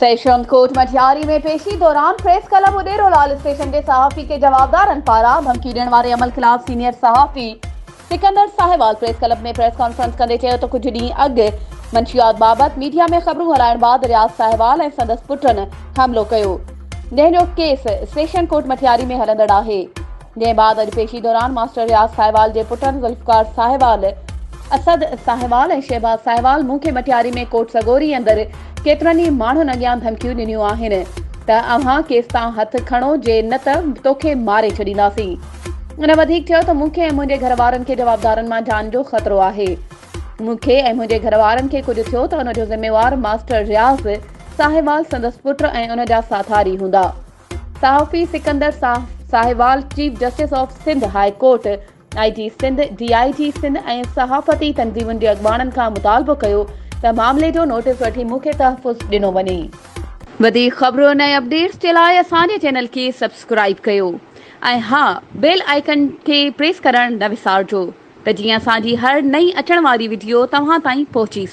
Session court Matiari में पेशी दौरान प्रेस क्लब उदेरोलाल स्टेशन के सहाफ़ी के जवाबदारन पारा धमकी ॾियण वारे अमल खिलाफ सीनियर सहाफ़ी सिकंदर साहिवाल प्रेस क्लब में प्रेस कॉन्फ्रेंस कंदे चयो त कुछ ॾींहं अॻु मंशियात बाबति मीडिया में ख़बरूं हलाइण बाद रियाज़ साहिवाल ऐं संदसि पुटनि हमलो कयो, जंहिंजो केस सेशन कोर्ट मटियारी में हलंदड़ आहे। जंहिं बाद अॼु पेशी दौरान मास्टर रियाज़ साहिवाल जे पुटनि ज़ुल्फ़कार साहिवाल, असद साहिवाल ऐं शहबाज साहिवाल मूंखे मटियारी में कोर्ट सगोरी अंदरि केतिरनि ई माण्हुनि अॻियां धमकियूं ॾिनियूं आहिनि त अव्हां केस तां हथ खणो, जे न त तोखे मारे छॾींदासीं। उन वधीक चयो त मूंखे ऐं मुंहिंजे घर वारनि खे जवाबदारनि मां जान जो ख़तरो आहे। मूंखे ऐं मुंहिंजे घर वारनि खे कुझु थियो त हुन जो ज़िम्मेवार मास्टर रियाज़ साहिवाल, संदसि पुट ऐं उन जा साथारी हूंदा। सहाफ़ी Sikandar Sahiwal chief justice of Sindh high court, IG Sindh, DIG Sindh ऐं सहाफ़ती तंज़ीमुनि जे अॻुवाणनि खां मुतालबो कयो त मामले जो नोटिस वठी मूंखे तहफ़ुज़ ॾिनो वञे। वधीक ख़बरुनि ऐं अपडेट्स जे लाइ असांजे चैनल खे सब्सक्राइब कयो ऐं हा, बेल आइकन खे प्रेस करणु न विसारिजो त जीअं असांजी हर नई अचण वारी वीडियो तव्हां ताईं पहुची सघे।